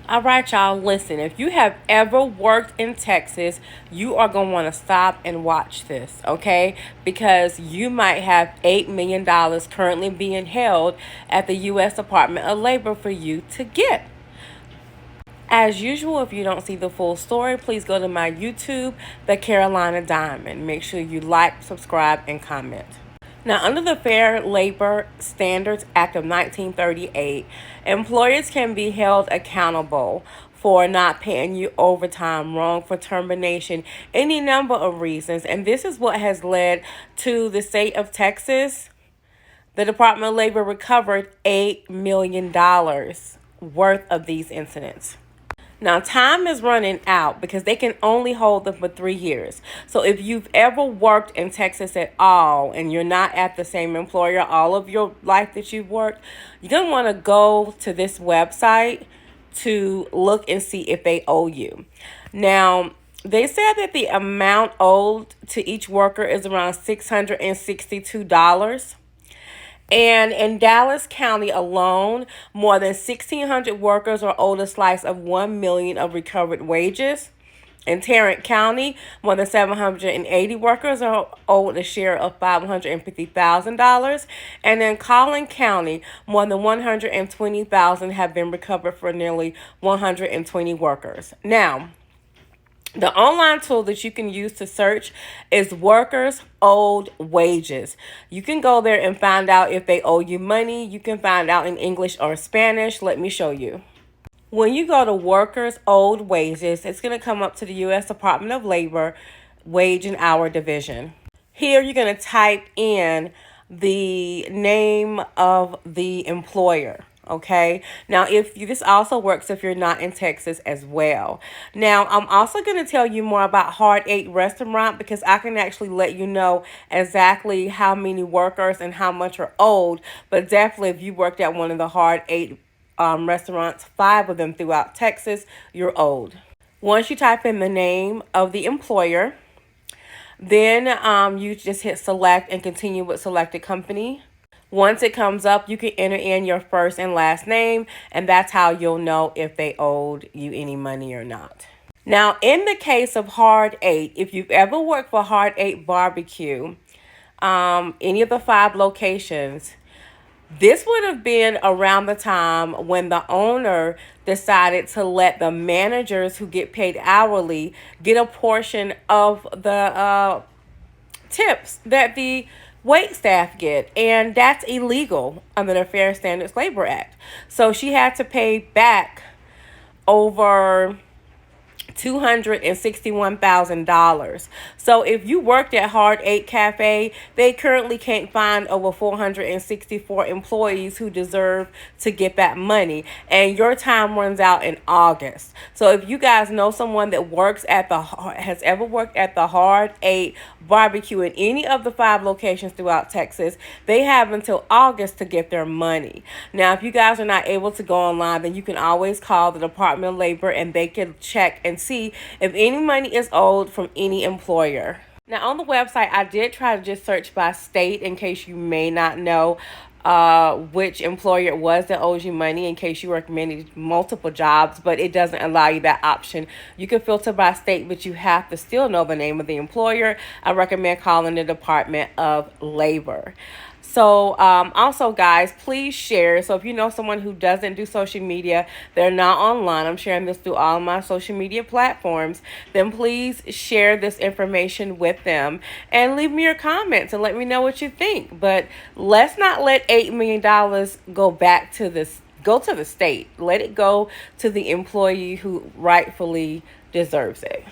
All right, y'all, listen. If you have ever worked in Texas, you are going to want to stop and watch this, okay? Because you might have $8 million currently being held at the U.S. Department of Labor for you to get. As usual, if you don't see the full story, please go to my YouTube, The Carolina Diamond. Make sure you like, subscribe, and comment. Now, under the Fair Labor Standards Act of 1938, employers can be held accountable for not paying you overtime, wrongful termination, any number of reasons. And this is what has led to the state of Texas. The Department of Labor recovered $8 million worth of these incidents. Now, time is running out because they can only hold them for 3 years. So, if you've ever worked in Texas at all and you're not at the same employer all of your life that you've worked, you're going to want to go to this website to look and see if they owe you. Now, they said that the amount owed to each worker is around $662. And in Dallas County alone, more than 1,600 workers are owed a slice of $1 million of recovered wages. In Tarrant County, more than 780 workers are owed a share of $550,000. And in Collin County, more than 120,000 have been recovered for nearly 120 workers. Now, the online tool that you can use to search is Workers Owed Wages. You can go there and find out if they owe you money. You can find out in English or Spanish. Let me show you. When you go to Workers Owed Wages, it's going to come up to the U.S. Department of Labor Wage and Hour Division. Here you're going to type in the name of the employer. Okay. Now, this also works if you're not in Texas as well. Now, I'm also going to tell you more about Hard 8 Restaurant because I can actually let you know exactly how many workers and how much are owed. But definitely, if you worked at one of the Hard 8 restaurants, 5 of them throughout Texas, you're owed. Once you type in the name of the employer, then you just hit select and continue with selected company. Once it comes up, you can enter in your first and last name, and that's how you'll know if they owed you any money or not. Now, in the case of Hard 8, if you've ever worked for Hard 8 Barbecue, any of the 5 locations, this would have been around the time when the owner decided to let the managers who get paid hourly get a portion of the tips that the wait staff get, and that's illegal under the Fair Standards Labor Act. So she had to pay back over $261,000. So if you worked at Hard 8 Cafe, they currently can't find over 464 employees who deserve to get that money. And your time runs out in August. So if you guys know someone that has ever worked at the Hard 8 Barbecue in any of the 5 locations throughout Texas, they have until August to get their money. Now, if you guys are not able to go online, then you can always call the Department of Labor and they can check and see if any money is owed from any employer. Now, on the website, I did try to just search by state in case you may not know which employer it was that owes you money in case you work multiple jobs, but it doesn't allow you that option. You can filter by state, but you have to still know the name of the employer. I recommend calling the Department of Labor. So also, guys, please share. So if you know someone who doesn't do social media, they're not online, I'm sharing this through all my social media platforms, then please share this information with them and leave me your comments and let me know what you think. But let's not let $8 million go to the state. Let it go to the employee who rightfully deserves it.